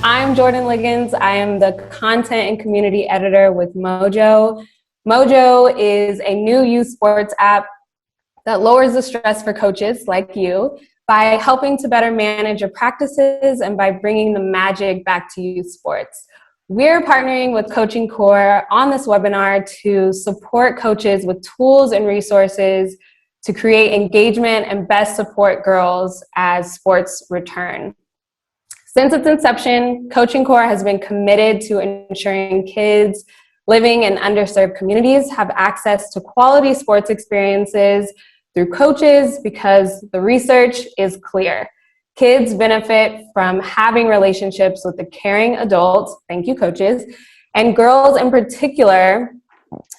I'm Jordan Liggins. I am the content and community editor with MOJO. MOJO is a new youth sports app that lowers the stress for coaches like you by helping to better manage your practices and by bringing the magic back to youth sports. We're partnering with Coaching Core on this webinar to support coaches with tools and resources to create engagement and best support girls as sports return. Since its inception, Coaching Core has been committed to ensuring kids living in underserved communities have access to quality sports experiences through coaches because the research is clear. Kids benefit from having relationships with a caring adult, thank you coaches, and girls in particular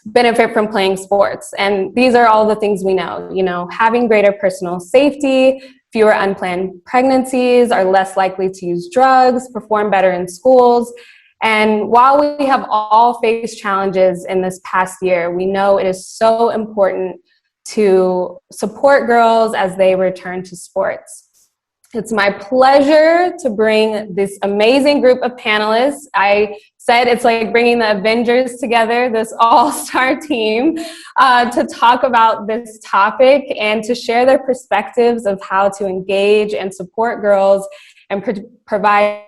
benefit from playing sports. And these are all the things we know, having greater personal safety, fewer unplanned pregnancies, are less likely to use drugs, perform better in schools. And while we have all faced challenges in this past year, we know it is so important to support girls as they return to sports. It's my pleasure to bring this amazing group of panelists. I said it's like bringing the Avengers together, this all-star team, to talk about this topic and to share their perspectives of how to engage and support girls and provide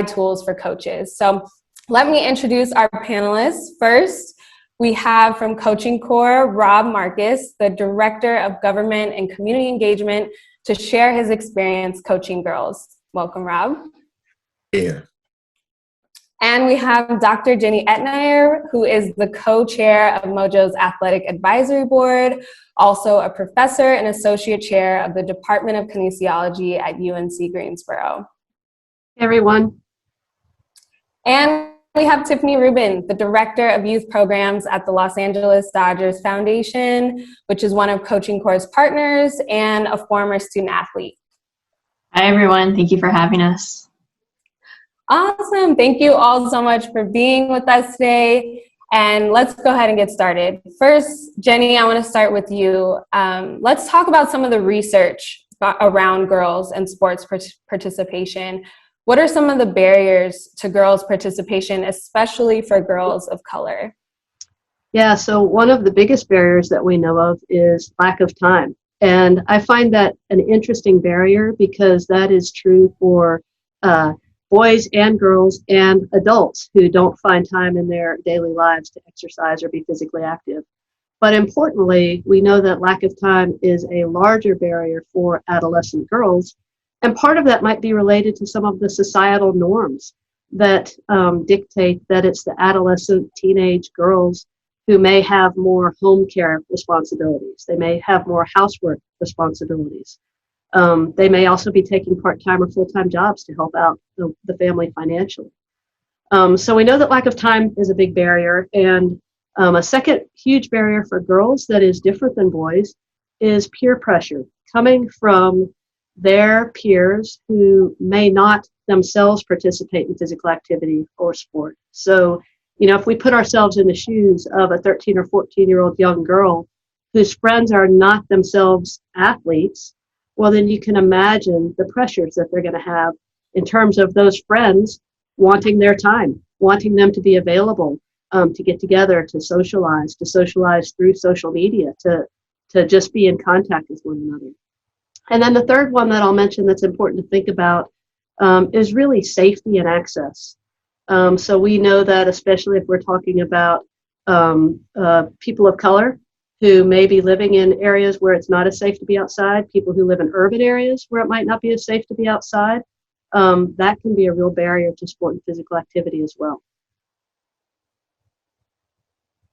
tools for coaches. So let me introduce our panelists. First, we have from Coaching Core, Rob Marcus, the Director of Government and Community Engagement, to share his experience coaching girls. Welcome, Rob. Yeah. And we have Dr. Jenny Etnayer, who is the co-chair of MOJO's Athletic Advisory Board, also a professor and associate chair of the Department of Kinesiology at UNC Greensboro. Hey, everyone. And we have Tiffany Rubin, the Director of Youth Programs at the Los Angeles Dodgers Foundation, which is one of Coaching Core's partners and a former student athlete. Hi, everyone. Thank you for having us. Awesome. Thank you all so much for being with us today. And let's go ahead and get started. First, Jenny, I want to start with you. Let's talk about some of the research around girls and sports participation. What are some of the barriers to girls' participation, especially for girls of color? Yeah, so one of the biggest barriers that we know of is lack of time. And I find that an interesting barrier because that is true for boys and girls and adults who don't find time in their daily lives to exercise or be physically active. But importantly, we know that lack of time is a larger barrier for adolescent girls. And part of that might be related to some of the societal norms that dictate that it's the adolescent, teenage girls who may have more home care responsibilities. They may have more housework responsibilities. They may also be taking part-time or full-time jobs to help out the family financially. So we know that lack of time is a big barrier. And a second huge barrier for girls that is different than boys is peer pressure coming from their peers who may not themselves participate in physical activity or sport. So, if we put ourselves in the shoes of a 13 or 14-year-old young girl whose friends are not themselves athletes, well, then you can imagine the pressures that they're going to have in terms of those friends wanting their time, wanting them to be available, to get together, to socialize through social media, to just be in contact with one another. And then the third one that I'll mention that's important to think about is really safety and access. So we know that especially if we're talking about people of color who may be living in areas where it's not as safe to be outside, people who live in urban areas where it might not be as safe to be outside, that can be a real barrier to sport and physical activity as well.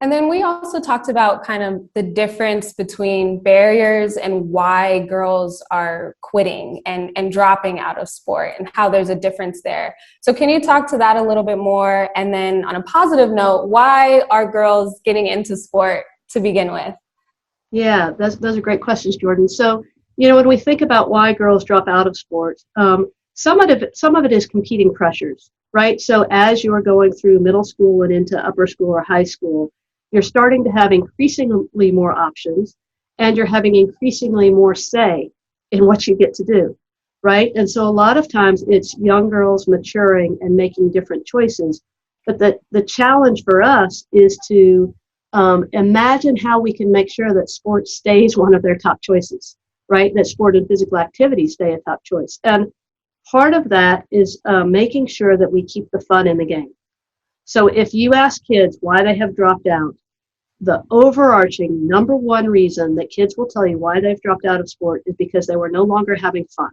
And then we also talked about kind of the difference between barriers and why girls are quitting and dropping out of sport and how there's a difference there. So can you talk to that a little bit more? And then on a positive note, why are girls getting into sport to begin with? Yeah, those are great questions, Jordan. So, when we think about why girls drop out of sport, some of it is competing pressures, right? So as you're going through middle school and into upper school or high school, you're starting to have increasingly more options and you're having increasingly more say in what you get to do. right? And so a lot of times it's young girls maturing and making different choices. But the challenge for us is to imagine how we can make sure that sport stays one of their top choices, right? That sport and physical activity stay a top choice. And part of that is making sure that we keep the fun in the game. So if you ask kids why they have dropped out, the overarching number one reason that kids will tell you why they've dropped out of sport is because they were no longer having fun.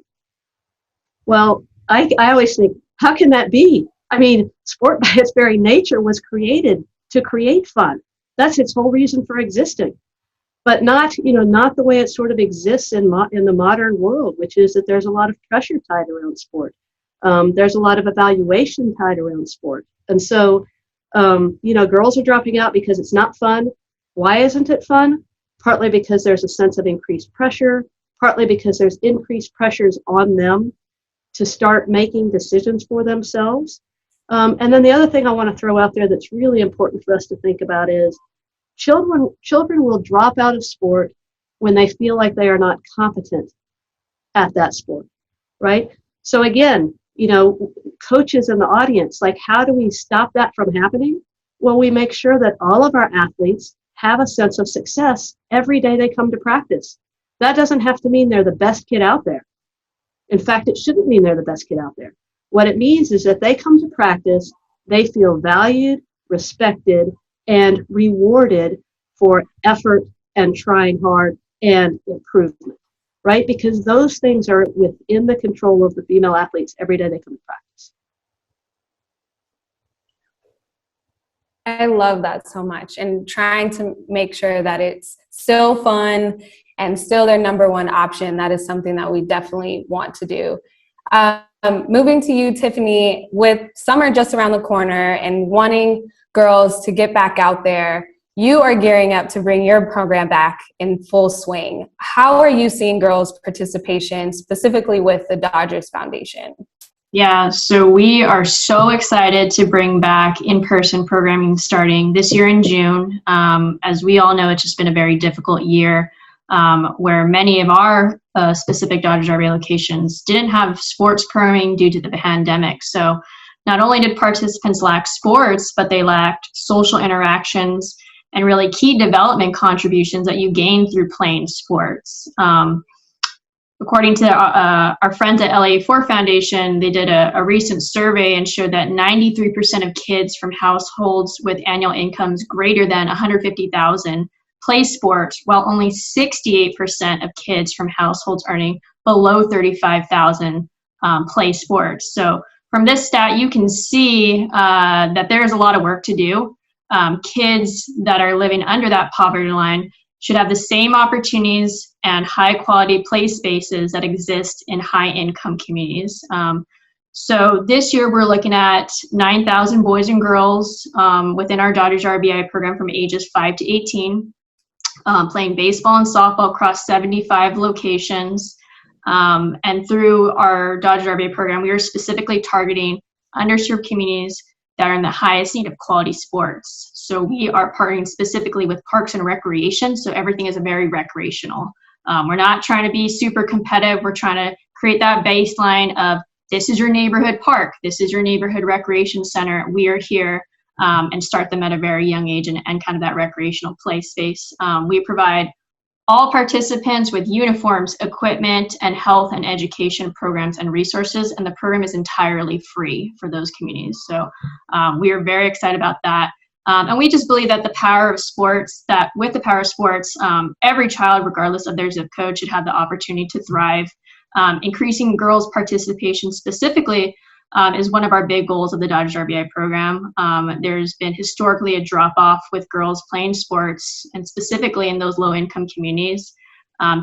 Well, I always think, how can that be? I mean, sport by its very nature was created to create fun. That's its whole reason for existing. But not the way it sort of exists in the modern world, which is that there's a lot of pressure tied around sport. There's a lot of evaluation tied around sport. And so, girls are dropping out because it's not fun. Why isn't it fun? Partly because there's a sense of increased pressure, partly because there's increased pressures on them to start making decisions for themselves. And then the other thing I want to throw out there that's really important for us to think about is children will drop out of sport when they feel like they are not competent at that sport, right? So again, coaches in the audience, like, how do we stop that from happening? Well, we make sure that all of our athletes have a sense of success every day they come to practice. That doesn't have to mean they're the best kid out there. In fact, it shouldn't mean they're the best kid out there. What it means is that they come to practice, they feel valued, respected, and rewarded for effort and trying hard and improvement, right? Because those things are within the control of the female athletes every day they come to practice. I love that so much, and trying to make sure that it's still fun and still their number one option. That is something that we definitely want to do. Moving to you, Tiffany, with summer just around the corner and wanting girls to get back out there, you are gearing up to bring your program back in full swing. How are you seeing girls' participation, specifically with the Dodgers Foundation? Yeah, so we are so excited to bring back in-person programming starting this year in June. As we all know, it's just been a very difficult year where many of our specific Dodgers RBI locations didn't have sports programming due to the pandemic. So not only did participants lack sports, but they lacked social interactions and really key development contributions that you gain through playing sports. According to our friends at LA4 Foundation, they did a recent survey and showed that 93% of kids from households with annual incomes greater than $150,000 play sports, while only 68% of kids from households earning below $35,000 play sports. So from this stat, you can see that there's a lot of work to do. Kids that are living under that poverty line should have the same opportunities and high quality play spaces that exist in high income communities. So this year we're looking at 9,000 boys and girls within our Dodgers RBI program from ages 5 to 18, playing baseball and softball across 75 locations. And through our Dodgers RBI program, we are specifically targeting underserved communities that are in the highest need of quality sports. So we are partnering specifically with Parks and Recreation, so everything is very recreational. We're not trying to be super competitive. We're trying to create that baseline of, this is your neighborhood park, this is your neighborhood recreation center, we are here, and start them at a very young age and kind of that recreational play space. We provide all participants with uniforms, equipment, and health and education programs and resources, and the program is entirely free for those communities. So we are very excited about that. And we just believe that the power of sports, that with the power of sports, every child, regardless of their zip code, should have the opportunity to thrive. Increasing girls' participation specifically is one of our big goals of the Dodgers RBI program. There's been historically a drop-off with girls playing sports, and specifically in those low-income communities.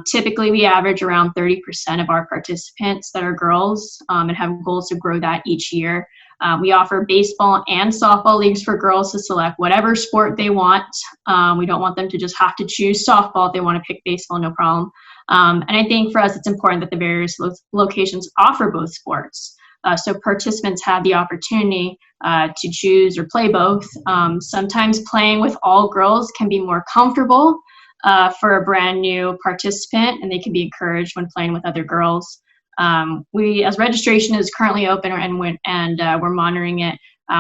Typically, we average around 30% of our participants that are girls, and have goals to grow that each year. We offer baseball and softball leagues for girls to select whatever sport they want. We don't want them to just have to choose softball. If they want to pick baseball, no problem. And I think for us, it's important that the various locations offer both sports. So participants have the opportunity to choose or play both. Sometimes playing with all girls can be more comfortable for a brand new participant, and they can be encouraged when playing with other girls. We, as registration is currently open and we're monitoring it,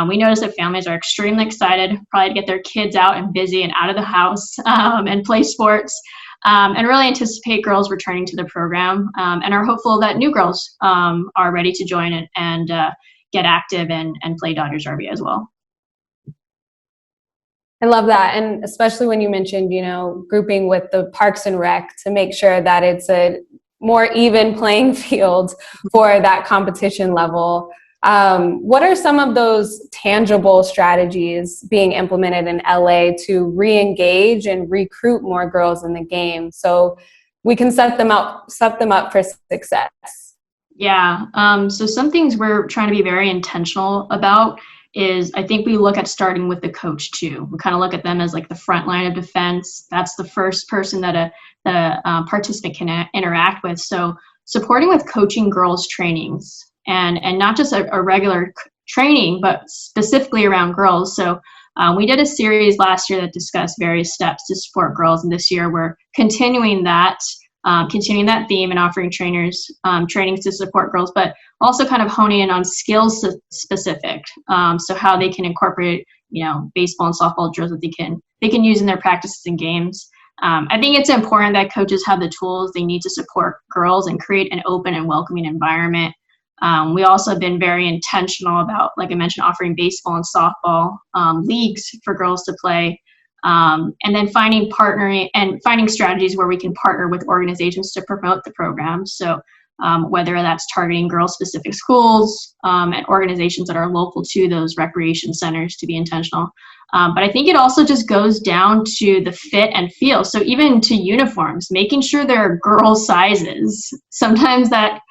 we notice that families are extremely excited, probably to get their kids out and busy and out of the house and play sports, and really anticipate girls returning to the program, and are hopeful that new girls are ready to join it and get active and play Dodgers RV as well. I love that. And especially when you mentioned, grouping with the Parks and Rec to make sure that it's a more even playing field for that competition level. What are some of those tangible strategies being implemented in LA to re-engage and recruit more girls in the game so we can set them up for success? Yeah. So some things we're trying to be very intentional about is, I think we look at starting with the coach too. We kind of look at them as like the front line of defense. That's the first person that a participant can interact with. So supporting with coaching girls trainings and not just a regular training, but specifically around girls. So we did a series last year that discussed various steps to support girls. And this year we're continuing that theme and offering trainings to support girls, but also kind of honing in on skills specific. So how they can incorporate, baseball and softball drills that they can use in their practices and games. I think it's important that coaches have the tools they need to support girls and create an open and welcoming environment. We also have been very intentional about, like I mentioned, offering baseball and softball leagues for girls to play. And then finding strategies where we can partner with organizations to promote the program. So whether that's targeting girl-specific schools and organizations that are local to those recreation centers to be intentional. But I think it also just goes down to the fit and feel. So even to uniforms, making sure they're girl sizes. Sometimes that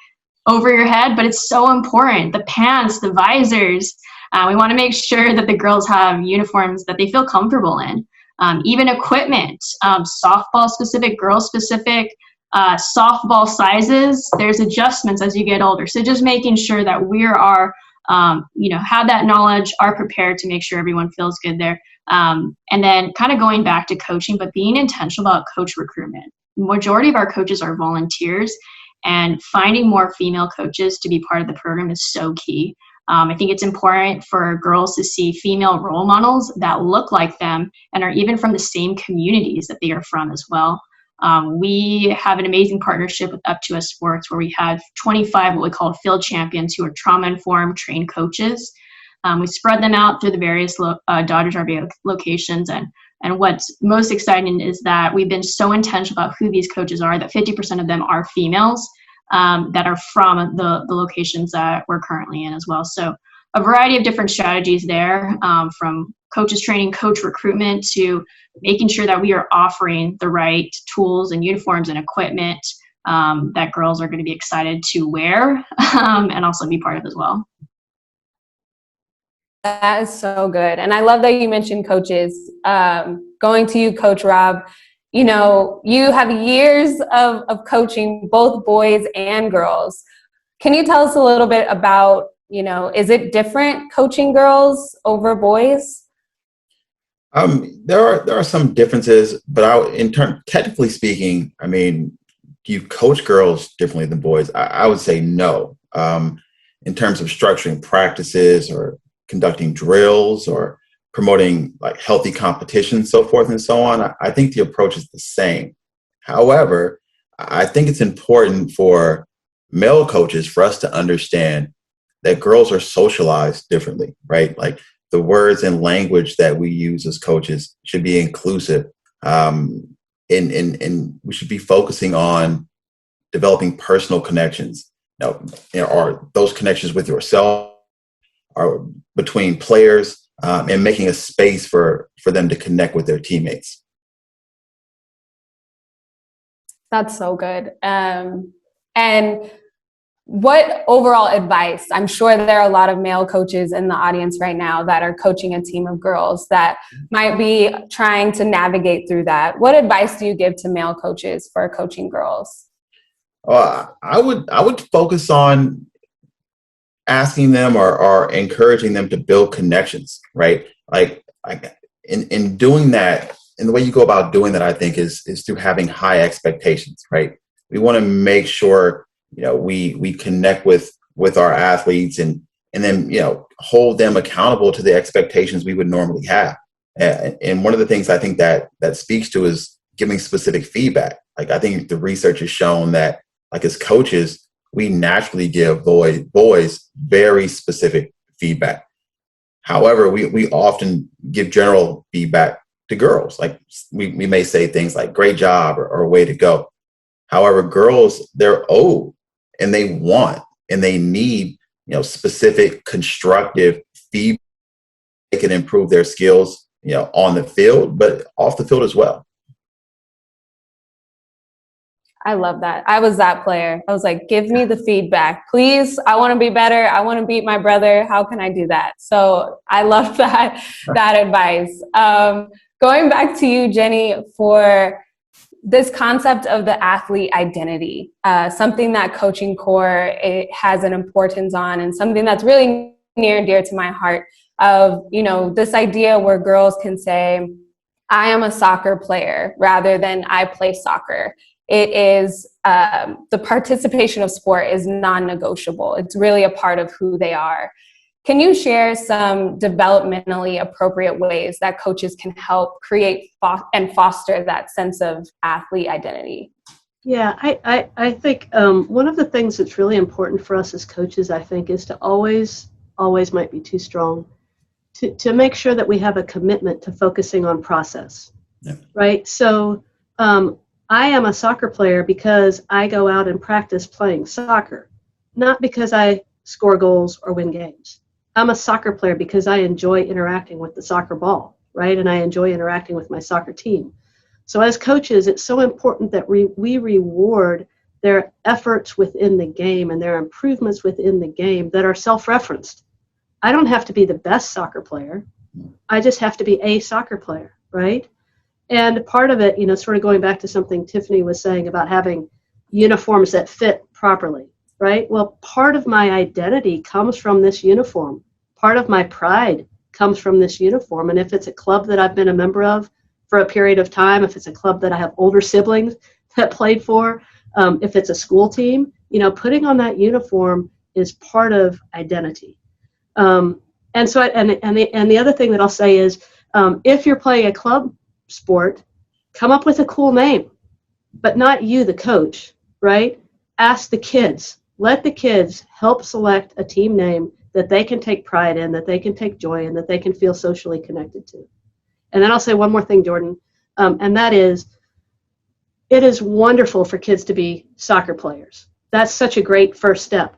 over your head, but it's so important. The pants, the visors. We want to make sure that the girls have uniforms that they feel comfortable in. Even equipment, softball specific, girl specific, softball sizes. There's adjustments as you get older. So just making sure that we are, have that knowledge, are prepared to make sure everyone feels good there. And then kind of going back to coaching, but being intentional about coach recruitment. Majority of our coaches are volunteers, and finding more female coaches to be part of the program is so key. I think it's important for girls to see female role models that look like them and are even from the same communities that they are from as well. We have an amazing partnership with Up to Us Sports where we have 25 what we call field champions who are trauma-informed trained coaches. We spread them out through the various Dodgers RV locations. And what's most exciting is that we've been so intentional about who these coaches are, that 50% of them are females that are from the locations that we're currently in as well. So a variety of different strategies there, from coaches training, coach recruitment, to making sure that we are offering the right tools and uniforms and equipment that girls are going to be excited to wear and also be part of as well. That is so good. And I love that you mentioned coaches. Going to you, Coach Rob, you have years of coaching both boys and girls. Can you tell us a little bit about, is it different coaching girls over boys? There are some differences, but technically speaking, do you coach girls differently than boys? I would say no. In terms of structuring practices or conducting drills or promoting like healthy competition, so forth and so on, I think the approach is the same. However, I think it's important for male coaches for us to understand that girls are socialized differently, right? Like the words and language that we use as coaches should be inclusive. And we should be focusing on developing personal connections. Are those connections with yourself, or between players, and making a space for them to connect with their teammates. That's so good. And what overall advice, I'm sure there are a lot of male coaches in the audience right now that are coaching a team of girls that might be trying to navigate through that. What advice do you give to male coaches for coaching girls? I would focus on asking them or encouraging them to build connections, right? Like in doing that, and the way you go about doing that, I think is through having high expectations, right? We want to make sure we connect with our athletes and then, hold them accountable to the expectations we would normally have. And one of the things I think that speaks to is giving specific feedback. Like, I think the research has shown that, like, as coaches, we naturally give boys very specific feedback. However, we often give general feedback to girls. Like, we may say things like "great job" or "way to go." However, girls, they're old and they want and they need, specific constructive feedback. They can improve their skills, on the field, but off the field as well. I love that. I was that player. I was like, give me the feedback, please. I want to be better. I want to beat my brother. How can I do that? So I love that advice. Going back to you, Jenny, for this concept of the athlete identity, something that Coaching Core has an importance on, and something that's really near and dear to my heart, of, this idea where girls can say, I am a soccer player rather than I play soccer. It is the participation of sport is non-negotiable. It's really a part of who they are. Can you share some developmentally appropriate ways that coaches can help create and foster that sense of athlete identity? Yeah, I think one of the things that's really important for us as coaches, I think, is to always might be too strong, to make sure that we have a commitment to focusing on process, right? So I am a soccer player because I go out and practice playing soccer, not because I score goals or win games. I'm a soccer player because I enjoy interacting with the soccer ball, right? And I enjoy interacting with my soccer team. So as coaches, it's so important that we reward their efforts within the game and their improvements within the game that are self-referenced. I don't have to be the best soccer player. I just have to be a soccer player, right? And part of it, sort of going back to something Tiffany was saying about having uniforms that fit properly, right? Well, part of my identity comes from this uniform. Part of my pride comes from this uniform. And if it's a club that I've been a member of for a period of time, if it's a club that I have older siblings that played for, if it's a school team, putting on that uniform is part of identity. And the other thing that I'll say is, if you're playing a club sport, come up with a cool name, but not you, the coach, right? Ask the kids. Let the kids help select a team name that they can take pride in, that they can take joy in, that they can feel socially connected to. And then I'll say one more thing, Jordan, and that is, it is wonderful for kids to be soccer players. That's such a great first step.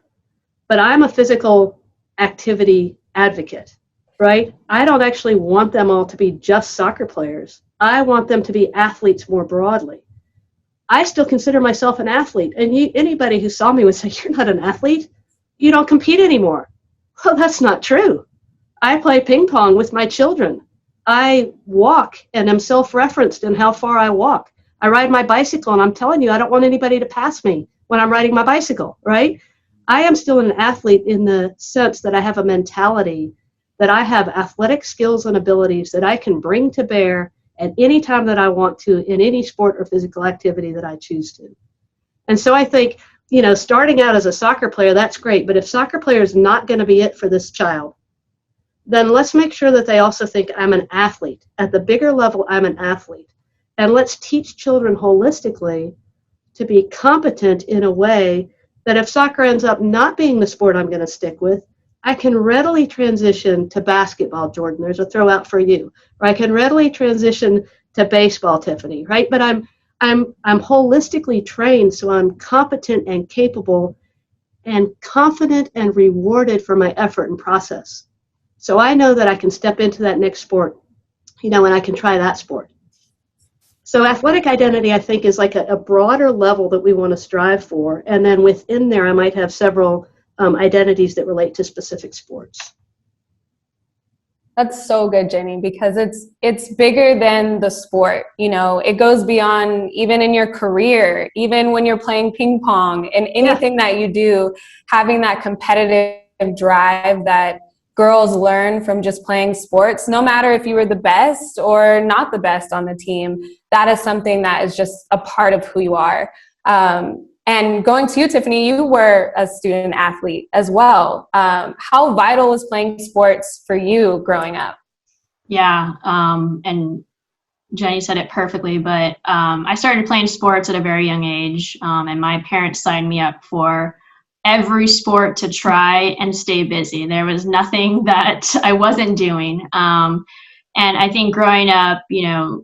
But I'm a physical activity advocate, right? I don't actually want them all to be just soccer players. I want them to be athletes more broadly. I still consider myself an athlete. And anybody who saw me would say, you're not an athlete. You don't compete anymore. Well, that's not true. I play ping pong with my children. I walk and am self-referenced in how far I walk. I ride my bicycle, and I'm telling you, I don't want anybody to pass me when I'm riding my bicycle, right? I am still an athlete in the sense that I have a mentality, that I have athletic skills and abilities that I can bring to bear at any time that I want to in any sport or physical activity that I choose to. And so I think, starting out as a soccer player, that's great. But if soccer player is not going to be it for this child, then let's make sure that they also think I'm an athlete. At the bigger level, I'm an athlete. And let's teach children holistically to be competent in a way that if soccer ends up not being the sport I'm going to stick with, I can readily transition to basketball, Jordan. There's a throw out for you. Or I can readily transition to baseball, Tiffany, right? But I'm holistically trained, so I'm competent and capable and confident and rewarded for my effort and process. So I know that I can step into that next sport, and I can try that sport. So athletic identity, I think, is like a broader level that we want to strive for. And then within there, I might have several identities that relate to specific sports. That's so good, Jenny, because it's bigger than the sport. It goes beyond even in your career, even when you're playing ping pong and anything that you do, having that competitive drive that girls learn from just playing sports, no matter if you were the best or not the best on the team, that is something that is just a part of who you are. And And going to you, Tiffany, you were a student athlete as well. How vital was playing sports for you growing up? Yeah, and Jenny said it perfectly, but I started playing sports at a very young age, and my parents signed me up for every sport to try and stay busy. There was nothing that I wasn't doing. And I think growing up,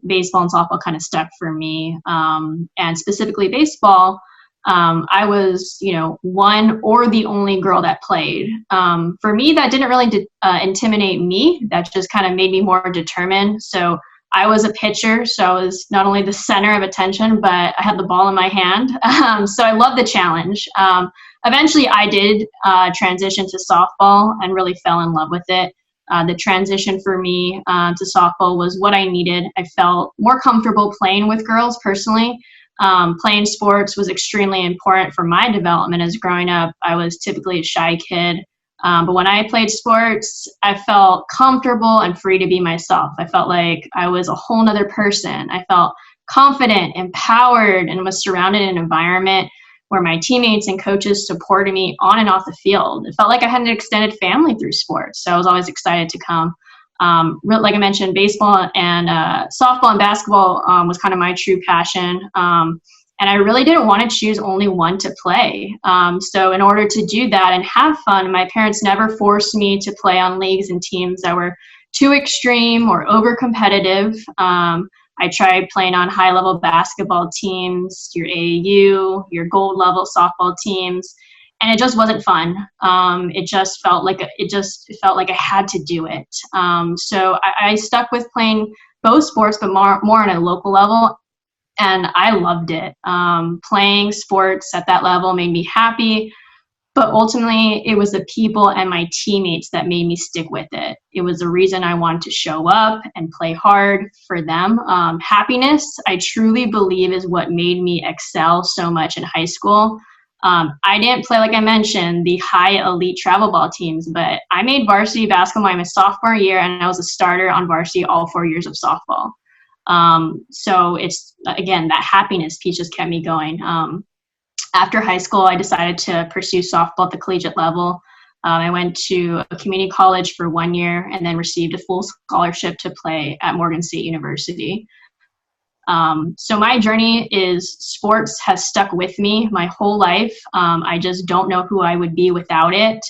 baseball and softball kind of stuck for me, and specifically baseball. I was, one or the only girl that played. For me, that didn't really intimidate me. That just kind of made me more determined. So I was a pitcher, so I was not only the center of attention, but I had the ball in my hand. So I loved the challenge. Eventually, I did transition to softball and really fell in love with it. The transition for me to softball was what I needed. I felt more comfortable playing with girls personally. Playing sports was extremely important for my development as growing up. I was typically a shy kid. But when I played sports, I felt comfortable and free to be myself. I felt like I was a whole nother person. I felt confident, empowered, and was surrounded in an environment where my teammates and coaches supported me on and off the field. It felt like I had an extended family through sports. So I was always excited to come. Like I mentioned, baseball and softball and basketball was kind of my true passion. And I really didn't want to choose only one to play. So in order to do that and have fun, my parents never forced me to play on leagues and teams that were too extreme or over competitive. I tried playing on high-level basketball teams, your AAU, your gold level softball teams, and it just wasn't fun. It felt like I had to do it. So I stuck with playing both sports, but more on a local level. And I loved it. Playing sports at that level made me happy, but ultimately it was the people and my teammates that made me stick with it. It was the reason I wanted to show up and play hard for them. Happiness, I truly believe, is what made me excel so much in high school. I didn't play, like I mentioned, the high elite travel ball teams, but I made varsity basketball my sophomore year, and I was a starter on varsity all 4 years of softball. So it's, again, that happiness piece just kept me going. After high school, I decided to pursue softball at the collegiate level. I went to a community college for 1 year and then received a full scholarship to play at Morgan State University. So my journey is sports has stuck with me my whole life. I just don't know who I would be without it.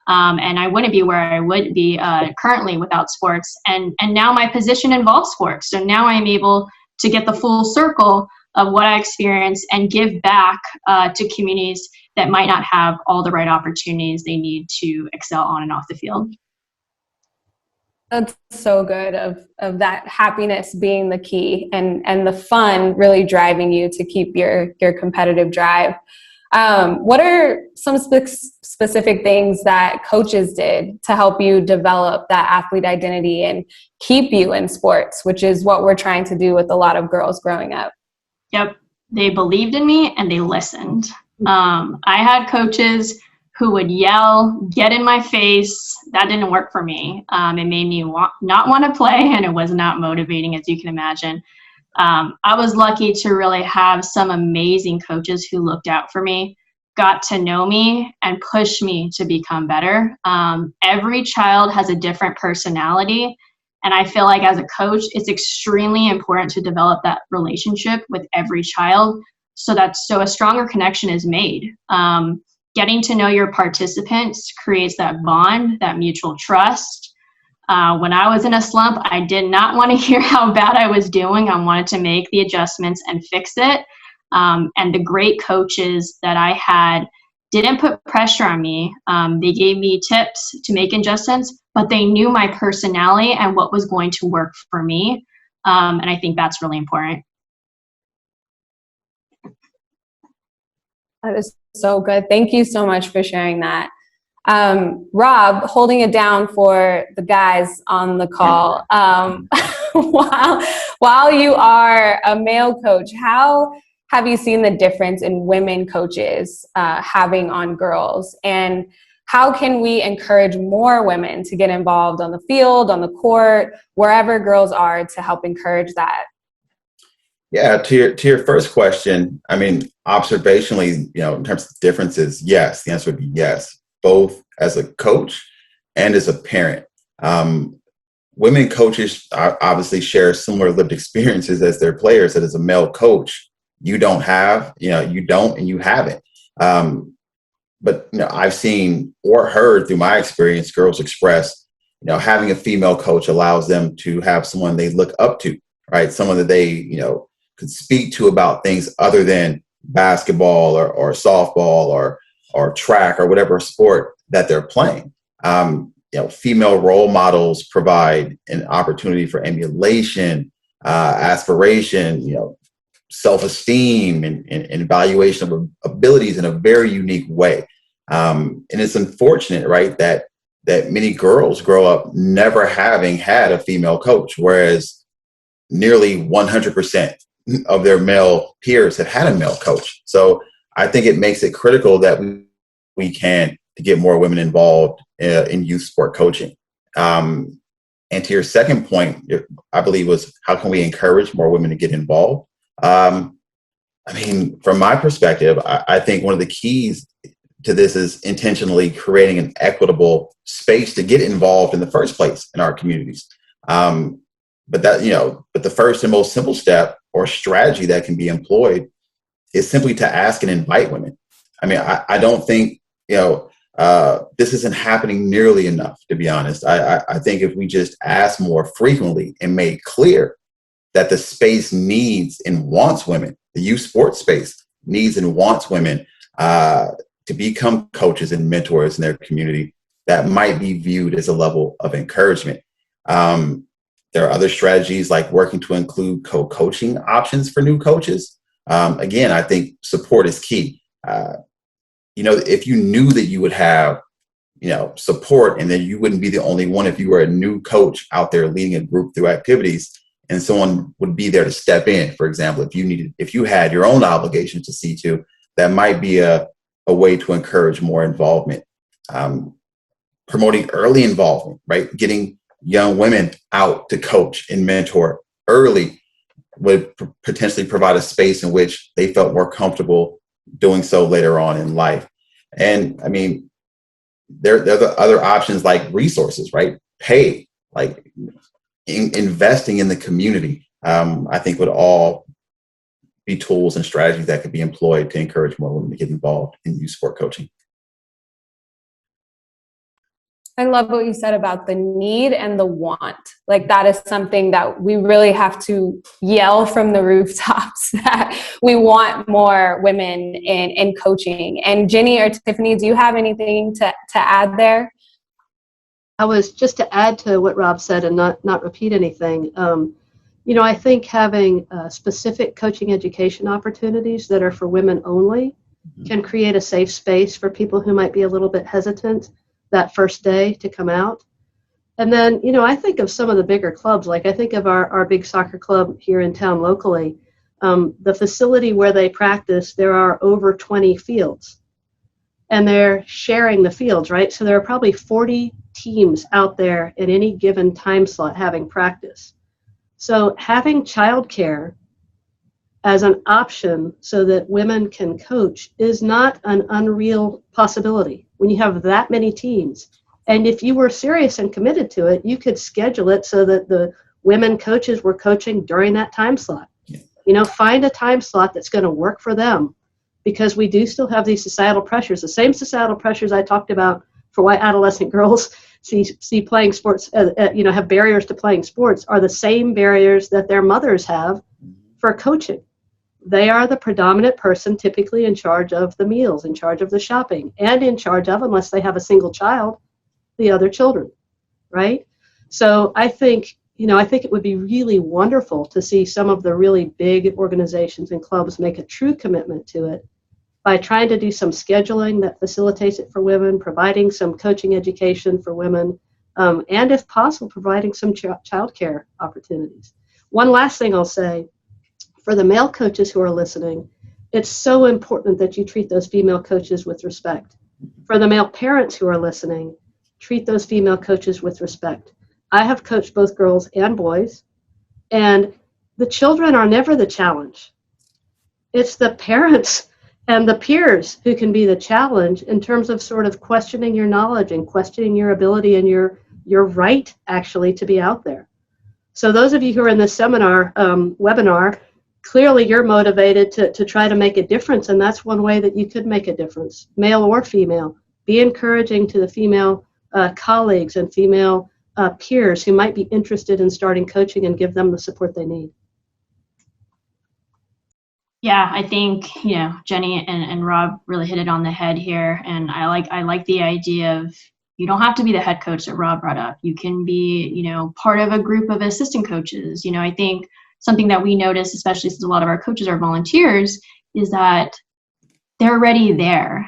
And I wouldn't be where I would be currently without sports. And now my position involves sports. So now I'm able to get the full circle of what I experience and give back to communities that might not have all the right opportunities they need to excel on and off the field. That's so good of that happiness being the key and the fun really driving you to keep your competitive drive. What are some specific things that coaches did to help you develop that athlete identity and keep you in sports, which is what we're trying to do with a lot of girls growing up? Yep. They believed in me and they listened. I had coaches who would yell, get in my face. That didn't work for me. It made me not want to play, and it was not motivating, as you can imagine. I was lucky to really have some amazing coaches who looked out for me, got to know me, and pushed me to become better. Every child has a different personality, and I feel like as a coach, it's extremely important to develop that relationship with every child so a stronger connection is made. Getting to know your participants creates that bond, that mutual trust. When I was in a slump, I did not want to hear how bad I was doing. I wanted to make the adjustments and fix it. And the great coaches that I had didn't put pressure on me. They gave me tips to make adjustments, but they knew my personality and what was going to work for me. And I think that's really important. That is so good. Thank you so much for sharing that. Rob, holding it down for the guys on the call. While you are a male coach, how have you seen the difference in women coaches having on girls? And how can we encourage more women to get involved on the field, on the court, wherever girls are, to help encourage that? Yeah, to your first question, I mean, observationally, in terms of differences, yes, the answer would be yes, both as a coach and as a parent. Um, Women coaches obviously share similar lived experiences as their players. That as a male coach, you don't have, you don't, and you haven't. Um, but I've seen or heard through my experience, girls express, having a female coach allows them to have someone they look up to, right? Someone that they, could speak to about things other than basketball or softball or track or whatever sport that they're playing. Female role models provide an opportunity for emulation, aspiration, self-esteem and evaluation of abilities in a very unique way. And it's unfortunate, right, that many girls grow up never having had a female coach, whereas nearly 100% of their male peers have had a male coach. So I think it makes it critical that we can to get more women involved in youth sport coaching. And to your second point, I believe was how can we encourage more women to get involved? I mean, from my perspective, I think one of the keys to this is intentionally creating an equitable space to get involved in the first place in our communities. But the first and most simple step or strategy that can be employed is simply to ask and invite women. I mean, I don't think, this isn't happening nearly enough, to be honest. I think if we just ask more frequently and make clear that the space needs and wants women, the youth sports space needs and wants women to become coaches and mentors in their community, that might be viewed as a level of encouragement. There are other strategies like working to include co-coaching options for new coaches. Again, I think support is key. If you knew that you would have, support and then you wouldn't be the only one if you were a new coach out there leading a group through activities and someone would be there to step in, for example, if you had your own obligations to see to, that might be a way to encourage more involvement. Promoting early involvement, right? Getting young women out to coach and mentor early would potentially provide a space in which they felt more comfortable doing so later on in life. And I mean, there are the other options like resources, right? Pay, like investing in the community, I think would all be tools and strategies that could be employed to encourage more women to get involved in youth sport coaching. I love what you said about the need and the want. Like that is something that we really have to yell from the rooftops that we want more women in coaching. And Jenny or Tiffany, do you have anything to add there? I was just to add to what Rob said and not repeat anything. I think having specific coaching education opportunities that are for women only can create a safe space for people who might be a little bit hesitant that first day to come out. And then, I think of some of the bigger clubs, like I think of our big soccer club here in town locally. The facility where they practice, there are over 20 fields and they're sharing the fields, right? So there are probably 40 teams out there at any given time slot having practice. So having childcare as an option so that women can coach is not an unreal possibility when you have that many teams. And if you were serious and committed to it, you could schedule it so that the women coaches were coaching during that time slot. Yeah. Find a time slot that's going to work for them, because we do still have these societal pressures, the same societal pressures I talked about for why adolescent girls see playing sports, have barriers to playing sports, are the same barriers that their mothers have for coaching. They are the predominant person typically in charge of the meals, in charge of the shopping, and in charge of, unless they have a single child, the other children, right? So I think it would be really wonderful to see some of the really big organizations and clubs make a true commitment to it by trying to do some scheduling that facilitates it for women, providing some coaching education for women, and if possible, providing some childcare opportunities. One last thing I'll say, for the male coaches who are listening, it's so important that you treat those female coaches with respect. For the male parents who are listening, treat those female coaches with respect. I have coached both girls and boys, and the children are never the challenge. It's the parents and the peers who can be the challenge in terms of sort of questioning your knowledge and questioning your ability and your right, actually, to be out there. So those of you who are in this seminar, webinar, clearly you're motivated to try to make a difference, and that's one way that you could make a difference, male or female. Be encouraging to the female colleagues and female peers who might be interested in starting coaching, and give them the support they need. Yeah, I think, Jenny and Rob really hit it on the head here. And I like the idea of, you don't have to be the head coach that Rob brought up. You can be, part of a group of assistant coaches. I think something that we notice, especially since a lot of our coaches are volunteers, is that they're already there.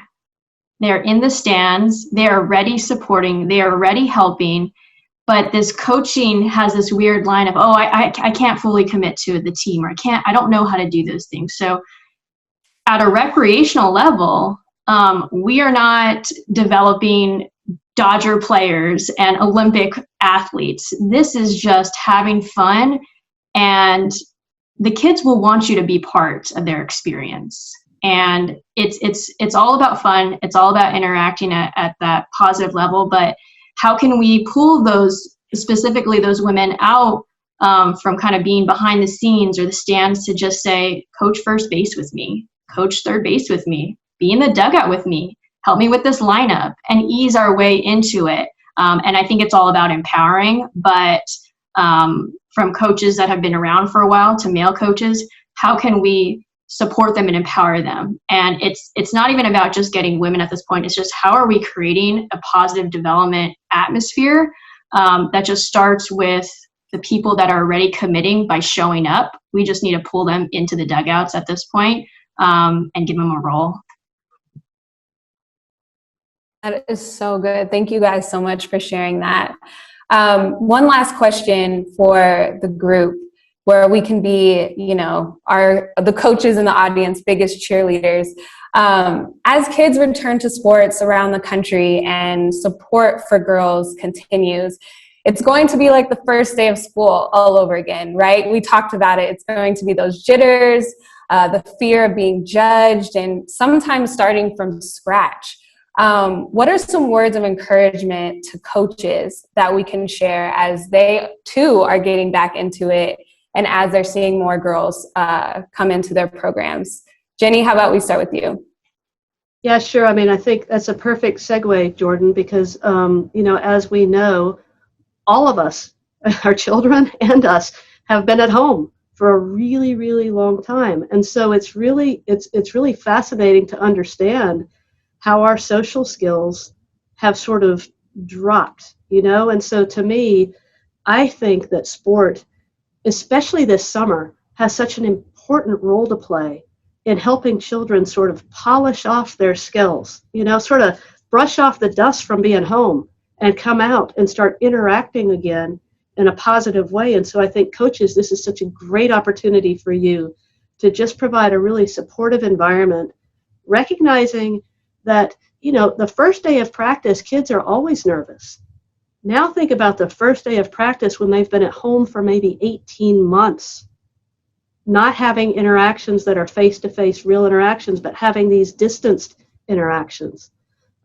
They're in the stands. They are already supporting. They are already helping. But this coaching has this weird line of, I can't fully commit to the team, or I don't know how to do those things. So at a recreational level, we are not developing Dodger players and Olympic athletes. This is just having fun, and the kids will want you to be part of their experience. And it's all about fun. It's all about interacting at that positive level. But how can we pull specifically those women out from kind of being behind the scenes or the stands to just say, coach first base with me, coach third base with me, be in the dugout with me, help me with this lineup, and ease our way into it. And I think it's all about empowering, but from coaches that have been around for a while to male coaches, how can we support them and empower them? And it's not even about just getting women at this point. It's just, how are we creating a positive development atmosphere that just starts with the people that are already committing by showing up. We just need to pull them into the dugouts at this point and give them a role. That is so good. Thank you guys so much for sharing that. One last question for the group, where we can be, the coaches in the audience, biggest cheerleaders. As kids return to sports around the country and support for girls continues, it's going to be like the first day of school all over again, right? We talked about it. It's going to be those jitters, the fear of being judged, and sometimes starting from scratch. What are some words of encouragement to coaches that we can share as they too are getting back into it, and as they're seeing more girls come into their programs? Jenny, how about we start with you? Yeah, sure. I mean, I think that's a perfect segue, Jordan, because, as we know, all of us, our children and us, have been at home for a really, really long time. And so it's really fascinating to understand how our social skills have sort of dropped, And so to me, I think that sport, especially this summer, has such an important role to play in helping children sort of polish off their skills, sort of brush off the dust from being home and come out and start interacting again in a positive way. And so I think coaches, this is such a great opportunity for you to just provide a really supportive environment, recognizing that, the first day of practice, kids are always nervous. Now think about the first day of practice when they've been at home for maybe 18 months, not having interactions that are face-to-face, real interactions, but having these distanced interactions.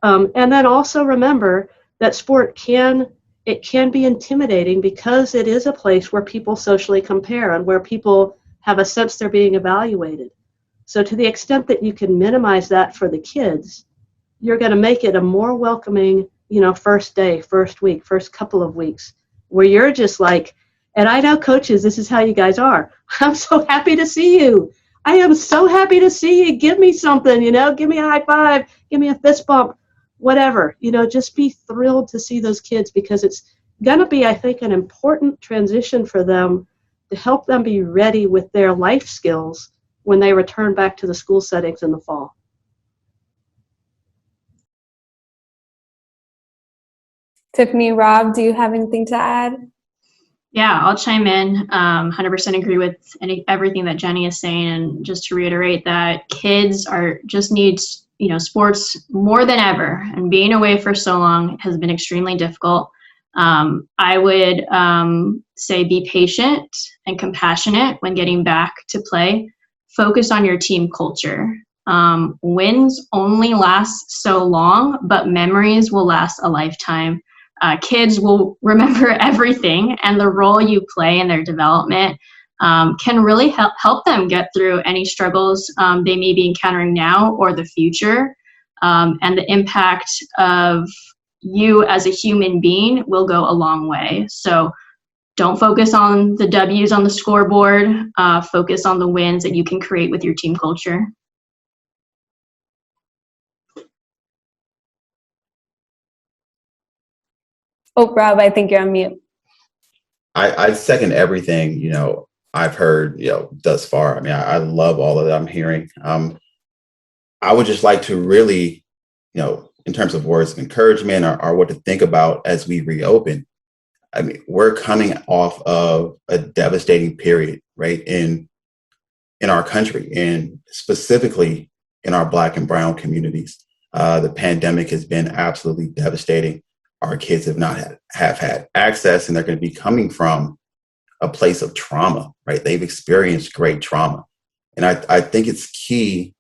And then also remember that sport can be intimidating because it is a place where people socially compare and where people have a sense they're being evaluated. So to the extent that you can minimize that for the kids, you're going to make it a more welcoming, first day, first week, first couple of weeks, where you're just like, and I know coaches, this is how you guys are. I'm so happy to see you. I am so happy to see you. Give me something, give me a high five, give me a fist bump, whatever, just be thrilled to see those kids, because it's going to be, I think, an important transition for them to help them be ready with their life skills when they return back to the school settings in the fall. Tiffany, Rob, do you have anything to add? Yeah, I'll chime in. 100% agree with everything that Jenny is saying. And just to reiterate that kids just need, sports more than ever. And being away for so long has been extremely difficult. I would say be patient and compassionate when getting back to play. Focus on your team culture. Wins only last so long, but memories will last a lifetime. Kids will remember everything, and the role you play in their development can really help them get through any struggles they may be encountering now or the future. And the impact of you as a human being will go a long way. So don't focus on the W's on the scoreboard. Focus on the wins that you can create with your team culture. Oh, Rob, I think you're on mute. I second everything, I've heard, thus far. I mean, I love all of that I'm hearing. I would just like to really, in terms of words of encouragement or what to think about as we reopen. I mean, we're coming off of a devastating period, right, in our country, and specifically in our Black and Brown communities. The pandemic has been absolutely devastating. Our kids have not had access, and they're going to be coming from a place of trauma, right? They've experienced great trauma. And I think it's key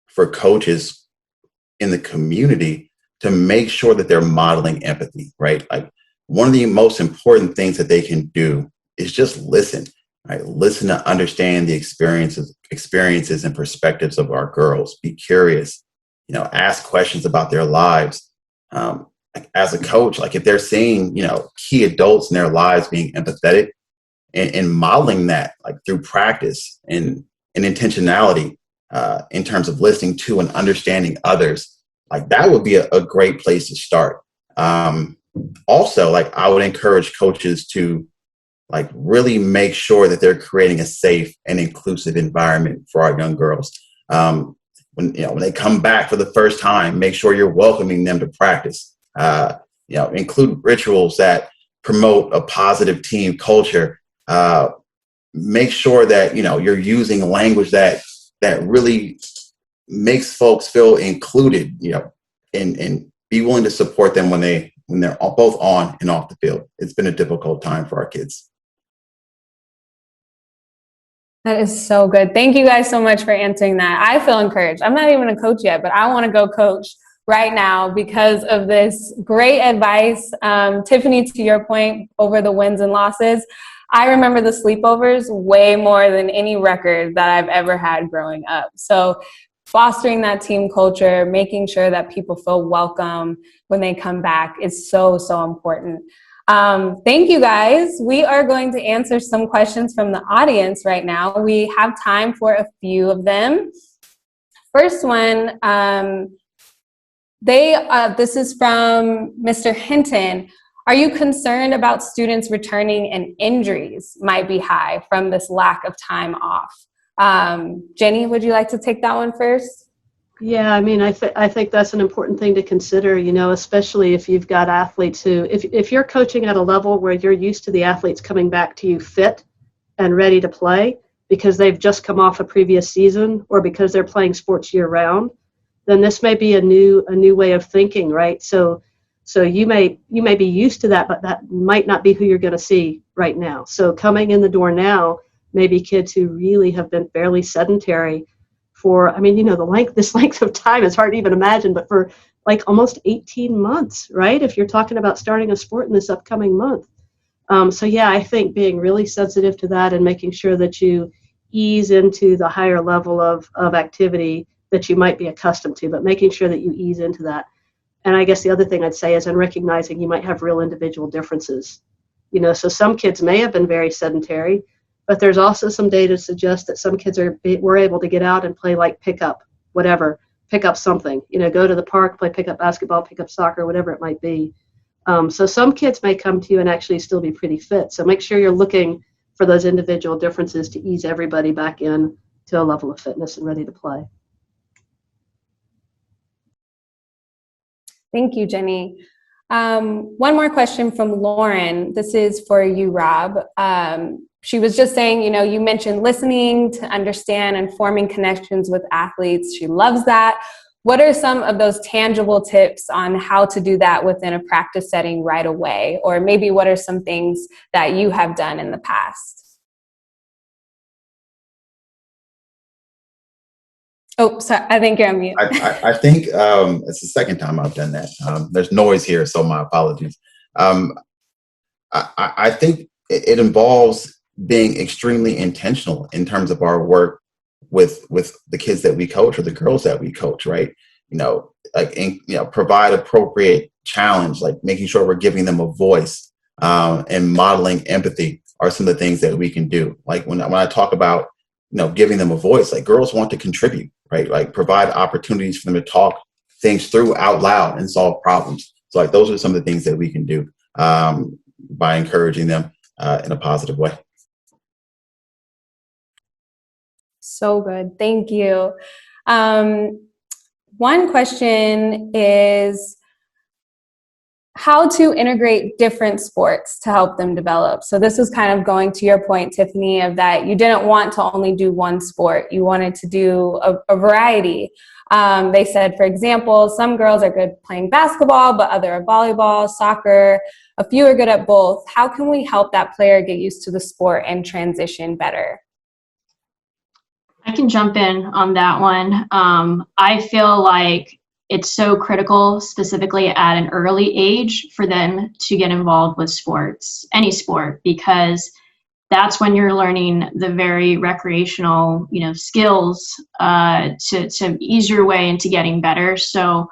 for coaches in the community to make sure that they're modeling empathy, right? Like, one of the most important things that they can do is just listen, right? Listen to understand the experiences and perspectives of our girls. Be curious, ask questions about their lives. As a coach, like, if they're seeing, key adults in their lives being empathetic and modeling that, like, through practice and intentionality, in terms of listening to and understanding others, like, that would be a great place to start. Also, like, I would encourage coaches to, like, really make sure that they're creating a safe and inclusive environment for our young girls. When they come back for the first time, make sure you're welcoming them to practice. Include rituals that promote a positive team culture. Make sure that, you're using language that really makes folks feel included, and be willing to support them when they're both on and off the field. It's been a difficult time for our kids. That is so good. Thank you guys so much for answering that. I feel encouraged. I'm not even a coach yet, but I want to go coach right now because of this great advice. Tiffany, to your point, over the wins and losses, I remember the sleepovers way more than any record that I've ever had growing up. So fostering that team culture, making sure that people feel welcome when they come back is so, so important. Thank you, guys. We are going to answer some questions from the audience right now. We have time for a few of them. First one, this is from Mr. Hinton. Are you concerned about students returning and injuries might be high from this lack of time off? Jenny, would you like to take that one first? Yeah, I mean, I think that's an important thing to consider, especially if you've got athletes who, if you're coaching at a level where you're used to the athletes coming back to you fit and ready to play because they've just come off a previous season or because they're playing sports year round, then this may be a new way of thinking, right? So you may be used to that, but that might not be who you're going to see right now. So coming in the door now, maybe kids who really have been fairly sedentary for, this length of time is hard to even imagine, but for like almost 18 months, right? If you're talking about starting a sport in this upcoming month. So yeah, I think being really sensitive to that and making sure that you ease into the higher level of activity that you might be accustomed to, but making sure that you ease into that. And I guess the other thing I'd say is in recognizing you might have real individual differences. So some kids may have been very sedentary, but there's also some data to suggest that some kids were able to get out and play like pickup, whatever, pick up something, go to the park, play pickup basketball, pick up soccer, whatever it might be. So some kids may come to you and actually still be pretty fit. So make sure you're looking for those individual differences to ease everybody back in to a level of fitness and ready to play. Thank you, Jenny. One more question from Lauren. This is for you, Rob. She was just saying, you mentioned listening to understand and forming connections with athletes. She loves that. what are some of those tangible tips on how to do that within a practice setting right away? Or maybe what are some things that you have done in the past? Oh, sorry, I think you're on mute. I think it's the second time I've done that. There's noise here, so my apologies. I think it involves being extremely intentional in terms of our work with the kids that we coach or the girls that we coach, right? Provide appropriate challenge, like making sure we're giving them a voice, and modeling empathy are some of the things that we can do. Like when I talk about, giving them a voice, like girls want to contribute, right? Like provide opportunities for them to talk things through out loud and solve problems. So like those are some of the things that we can do by encouraging them in a positive way. So good. Thank you. One question is how to integrate different sports to help them develop. So this is kind of going to your point, Tiffany, of that you didn't want to only do one sport. You wanted to do a variety. They said, for example, some girls are good playing basketball, but other are volleyball, soccer. A few are good at both. How can we help that player get used to the sport and transition better? I can jump in on that one. I feel like it's so critical, specifically at an early age, for them to get involved with sports, any sport, because that's when you're learning the very recreational, skills to ease your way into getting better. So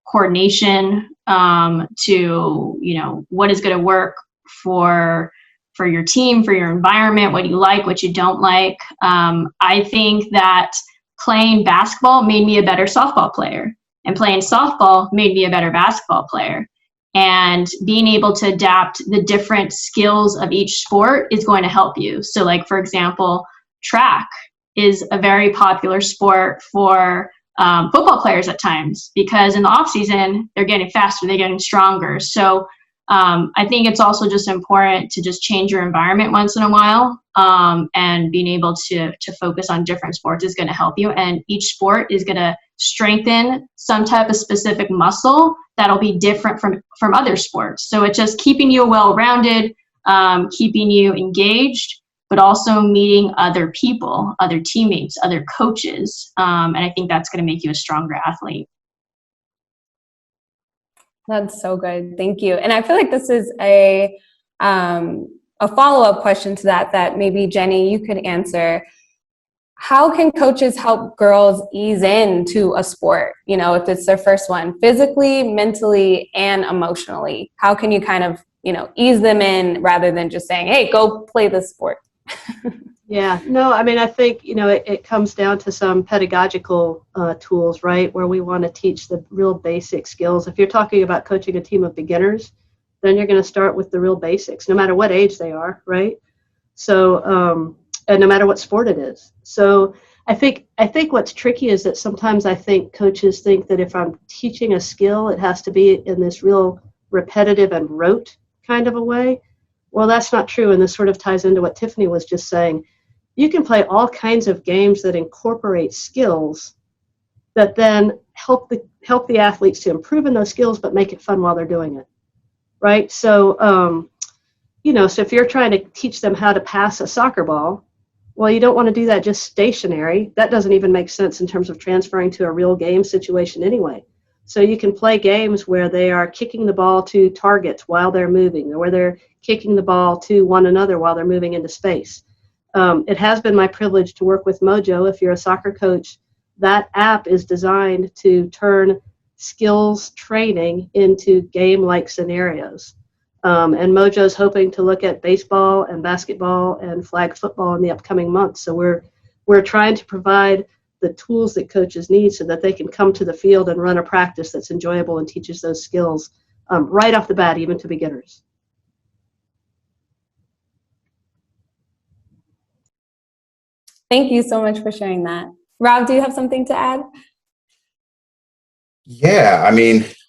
coordination to, what is going to work for your team, for your environment, what you like, what you don't like. I think that playing basketball made me a better softball player, and playing softball made me a better basketball player. And being able to adapt the different skills of each sport is going to help you. So like, for example, track is a very popular sport for football players at times, because in the off season, they're getting faster, they're getting stronger. So I think it's also just important to just change your environment once in a while, and being able to focus on different sports is going to help you. And each sport is going to strengthen some type of specific muscle that'll be different from other sports. So it's just keeping you well-rounded, keeping you engaged, but also meeting other people, other teammates, other coaches. And I think that's going to make you a stronger athlete. That's so good. Thank you. And I feel like this is a follow-up question to that maybe Jenny, you could answer. How can coaches help girls ease into a sport? If it's their first one, physically, mentally, and emotionally, how can you kind of, ease them in rather than just saying, hey, go play this sport? Yeah, no, I think, it comes down to some pedagogical tools, right, where we want to teach the real basic skills. If you're talking about coaching a team of beginners, then you're going to start with the real basics, no matter what age they are, right? So, and no matter what sport it is. So I think what's tricky is that sometimes I think coaches think that if I'm teaching a skill, it has to be in this real repetitive and rote kind of a way. Well, that's not true, and this sort of ties into what Tiffany was just saying. You can play all kinds of games that incorporate skills that then help the athletes to improve in those skills, but make it fun while they're doing it, right? So, so if you're trying to teach them how to pass a soccer ball, well, you don't want to do that just stationary. That doesn't even make sense in terms of transferring to a real game situation anyway. So you can play games where they are kicking the ball to targets while they're moving, or where they're kicking the ball to one another while they're moving into space. It has been my privilege to work with MOJO. If you're a soccer coach, that app is designed to turn skills training into game-like scenarios. And MOJO is hoping to look at baseball and basketball and flag football in the upcoming months. So we're trying to provide the tools that coaches need so that they can come to the field and run a practice that's enjoyable and teaches those skills right off the bat, even to beginners. Thank you so much for sharing that. Rob, do you have something to add? Yeah,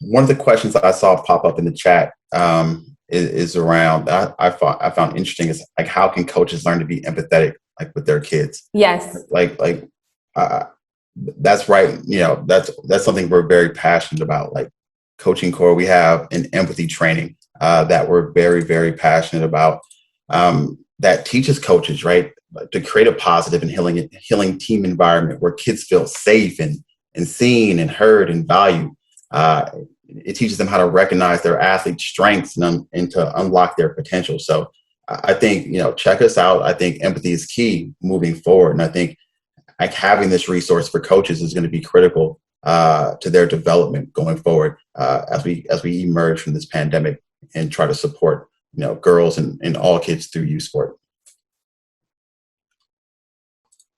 one of the questions I saw pop up in the chat is around, I found interesting, is like, how can coaches learn to be empathetic, like with their kids? Yes. that's right. That's something we're very passionate about. Like coaching core, we have an empathy training that we're very, very passionate about. That teaches coaches, right, to create a positive and healing team environment where kids feel safe and seen and heard and valued. It teaches them how to recognize their athletes' strengths and to unlock their potential. So I think, check us out. I think empathy is key moving forward. And I think like having this resource for coaches is going to be critical to their development going forward as we emerge from this pandemic and try to support girls and all kids through youth sport.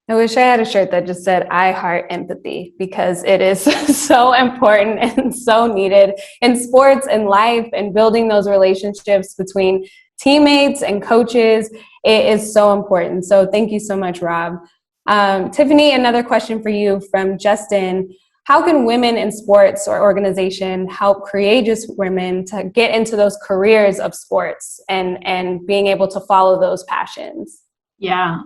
I wish I had a shirt that just said "I heart empathy" because it is so important and so needed in sports and life and building those relationships between teammates and coaches. It is so important. So thank you so much, Rob. Tiffany, another question for you from Justin. How can women in sports or organization help courageous women to get into those careers of sports and being able to follow those passions? Yeah,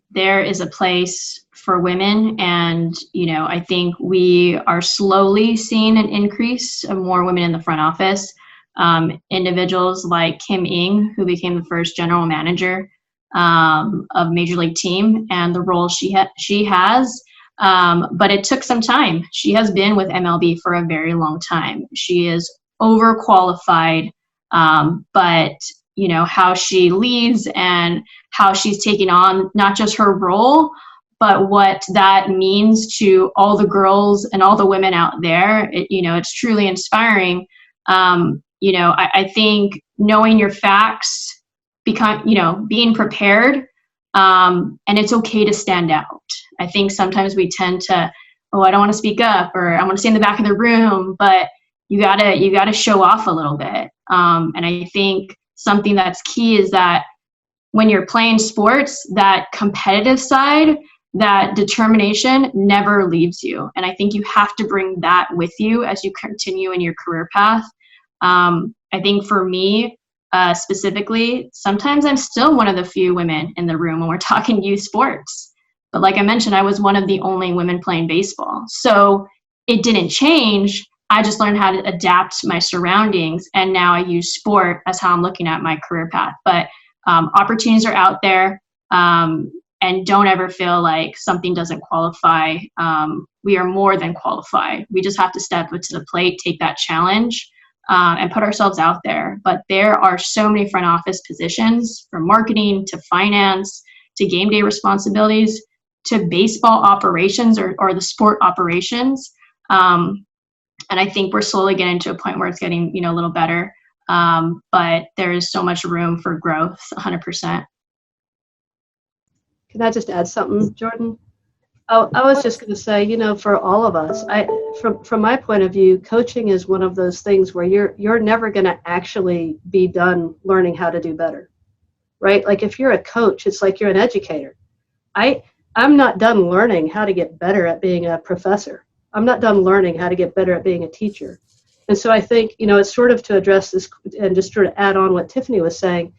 there is a place for women, and I think we are slowly seeing an increase of more women in the front office. Individuals like Kim Ng, who became the first general manager of Major League Team, and the role she has. But it took some time. She has been with MLB for a very long time. She is overqualified, but how she leads and how she's taking on not just her role, but what that means to all the girls and all the women out there. It's truly inspiring. I think knowing your facts, being prepared, and it's okay to stand out. I think sometimes we tend to, I don't want to speak up, or I want to stay in the back of the room, but you gotta show off a little bit. And I think something that's key is that when you're playing sports, that competitive side, that determination never leaves you. And I think you have to bring that with you as you continue in your career path. I think for me, specifically, sometimes I'm still one of the few women in the room when we're talking youth sports. But like I mentioned, I was one of the only women playing baseball. So it didn't change. I just learned how to adapt my surroundings. And now I use sport as how I'm looking at my career path. But opportunities are out there. And don't ever feel like something doesn't qualify. We are more than qualified. We just have to step up to the plate, take that challenge, and put ourselves out there. But there are so many front office positions, from marketing to finance to game day responsibilities to baseball operations or the sport operations. And I think we're slowly getting to a point where it's getting a little better. But there is so much room for growth, 100%. Can I just add something, Jordan? I was just going to say, for all of us, from my point of view, coaching is one of those things where you're never going to actually be done learning how to do better, right? Like if you're a coach, it's like you're an educator. I'm not done learning how to get better at being a professor. I'm not done learning how to get better at being a teacher. And so I think, it's sort of to address this and just sort of add on what Tiffany was saying.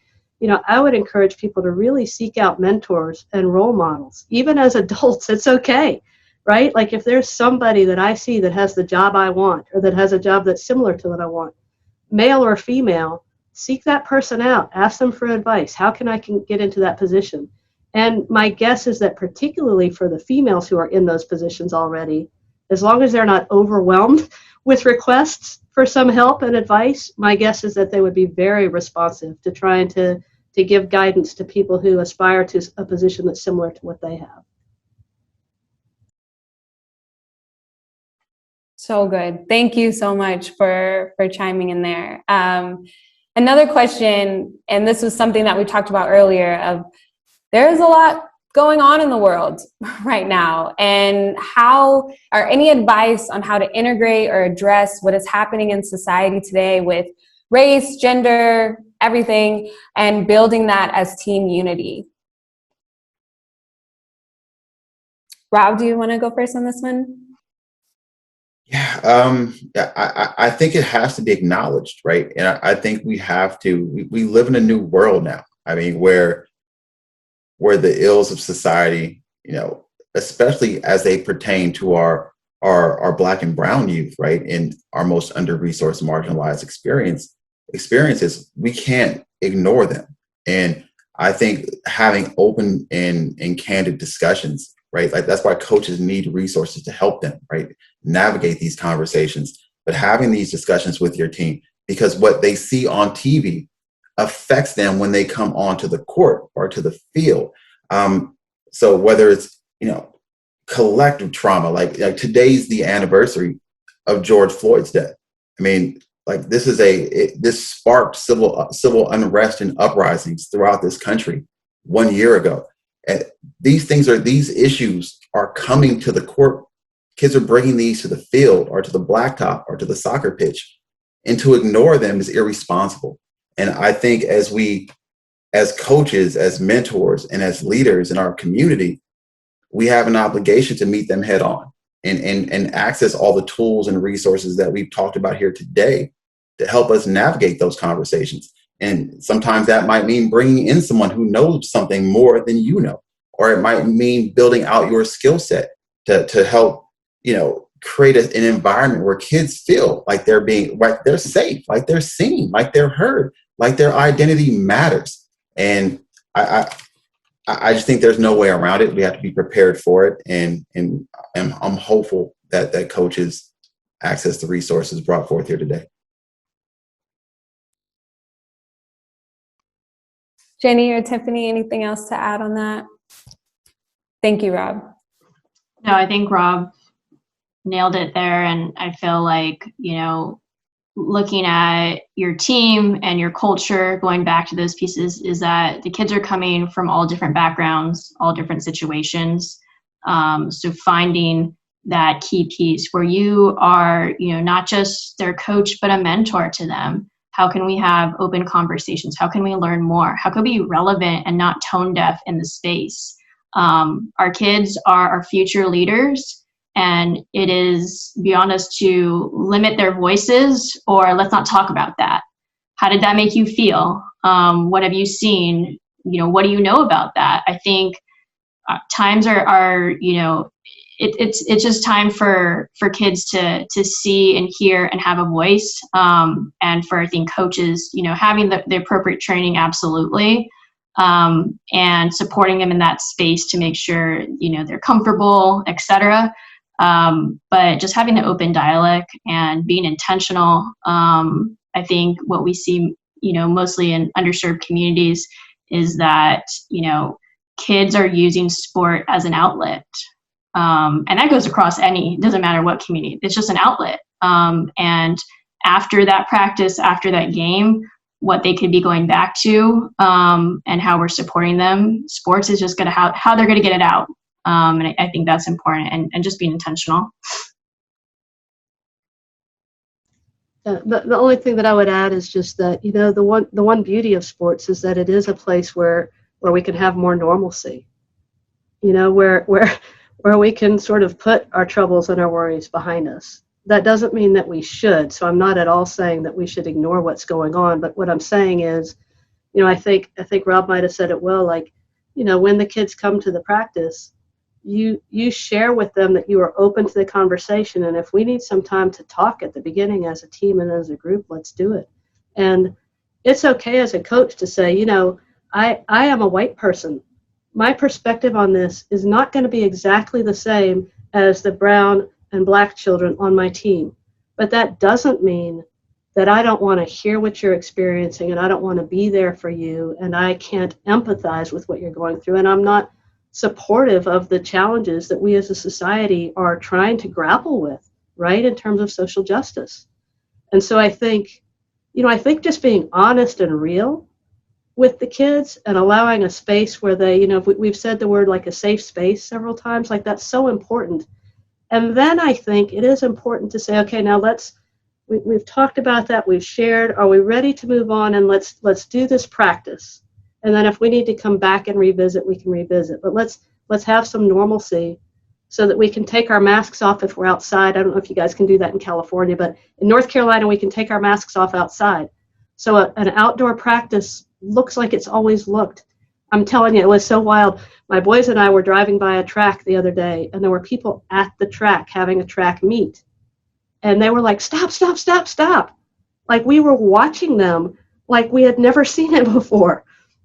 I would encourage people to really seek out mentors and role models. Even as adults, it's okay, right? Like if there's somebody that I see that has the job I want, or that has a job that's similar to what I want, male or female, seek that person out, ask them for advice. How can I get into that position? And my guess is that particularly for the females who are in those positions already, as long as they're not overwhelmed with requests for some help and advice, my guess is that they would be very responsive to trying to give guidance to people who aspire to a position that's similar to what they have. So good. Thank you so much for chiming in there. Another question, and this was something that we talked about earlier, of there's a lot going on in the world right now, and any advice on how to integrate or address what is happening in society today with race, gender, everything, and building that as team unity? Rob, do you want to go first on this one? Yeah, I think it has to be acknowledged, right? And I think we have to. We live in a new world now. I mean, where the ills of society, especially as they pertain to our Black and brown youth, right? In our most under-resourced, marginalized experiences, we can't ignore them. And I think having open and candid discussions, right? Like that's why coaches need resources to help them, right? Navigate these conversations, but having these discussions with your team, because what they see on TV affects them when they come onto the court or to the field. So whether it's, collective trauma, like today's the anniversary of George Floyd's death. I mean, like this sparked civil unrest and uprisings throughout this country 1 year ago. And these issues are coming to the court. Kids are bringing these to the field or to the blacktop or to the soccer pitch, and to ignore them is irresponsible. And I think as coaches, as mentors, and as leaders in our community, we have an obligation to meet them head on and access all the tools and resources that we've talked about here today to help us navigate those conversations. And sometimes that might mean bringing in someone who knows something more than you know, or it might mean building out your skill set to help, create an environment where kids feel like they're safe, like they're seen, like they're heard, like their identity matters. And I just think there's no way around it. We have to be prepared for it. And I'm hopeful that coaches access the resources brought forth here today. Jenny or Tiffany, anything else to add on that? Thank you, Rob. No, I think Rob nailed it there. And I feel like, looking at your team and your culture, going back to those pieces, is that the kids are coming from all different backgrounds, all different situations. So finding that key piece where you are, not just their coach, but a mentor to them. How can we have open conversations? How can we learn more? How can we be relevant and not tone deaf in the space? Our kids are our future leaders. And it is beyond us to limit their voices or let's not talk about that. How did that make you feel? What have you seen? What do you know about that? I think times are it's just time for kids to see and hear and have a voice. And for, I think, coaches, having the appropriate training, absolutely. And supporting them in that space to make sure, they're comfortable, et cetera. But just having the open dialogue and being intentional. I think what we see, mostly in underserved communities is that, kids are using sport as an outlet. And that goes across doesn't matter what community, it's just an outlet. And after that practice, after that game, what they could be going back to, and how we're supporting them, sports is just how they're going to get it out. And I think that's important, and just being intentional. The only thing that I would add is just that, the one beauty of sports is that it is a place where we can have more normalcy, where we can sort of put our troubles and our worries behind us. That doesn't mean that we should. So I'm not at all saying that we should ignore what's going on. But what I'm saying is, I think Rob might have said it well, like, when the kids come to the practice, you share with them that you are open to the conversation. And if we need some time to talk at the beginning as a team and as a group, let's do it. And it's okay as a coach to say, I am a white person. My perspective on this is not going to be exactly the same as the brown and black children on my team. But that doesn't mean that I don't want to hear what you're experiencing and I don't want to be there for you and I can't empathize with what you're going through and I'm not supportive of the challenges that we as a society are trying to grapple with, right, in terms of social justice. And so I think just being honest and real with the kids and allowing a space where they, we've said the word like a safe space several times, like that's so important. And then I think it is important to say, okay, now we've talked about that, we've shared, are we ready to move on, and let's do this practice. And then if we need to come back and revisit, we can revisit. But let's have some normalcy so that we can take our masks off if we're outside. I don't know if you guys can do that in California, but in North Carolina, we can take our masks off outside. So an outdoor practice looks like it's always looked. I'm telling you, it was so wild. My boys and I were driving by a track the other day, and there were people at the track having a track meet. And they were like, stop, stop, stop, stop. Like we were watching them like we had never seen it before.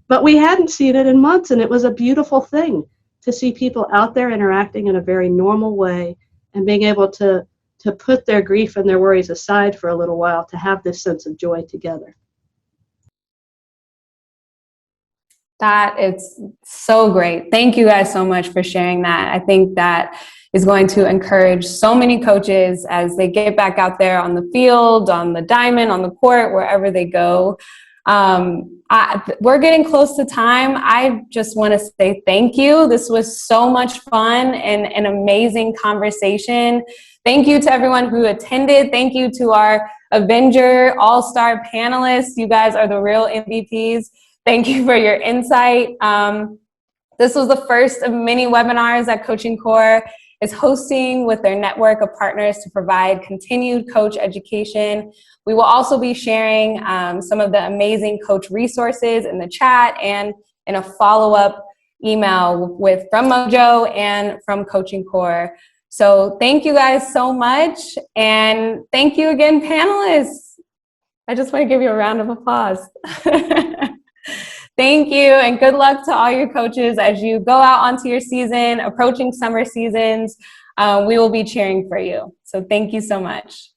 But we hadn't seen it in months, and it was a beautiful thing to see people out there interacting in a very normal way and being able to put their grief and their worries aside for a little while to have this sense of joy together. That is so great. Thank you guys so much for sharing that. I think that is going to encourage so many coaches as they get back out there on the field, on the diamond, on the court, wherever they go. We're getting close to time. I just want to say thank you. This was so much fun and an amazing conversation. Thank you to everyone who attended. Thank you to our Avenger All-Star panelists. You guys are the real MVPs. Thank you for your insight. This was the first of many webinars that Coaching Core is hosting with their network of partners to provide continued coach education. We will also be sharing some of the amazing coach resources in the chat and in a follow-up email from MOJO and from Coaching Core. So thank you guys so much. And thank you again, panelists. I just want to give you a round of applause. Thank you, and good luck to all your coaches as you go out onto your season, approaching summer seasons. We will be cheering for you. So thank you so much.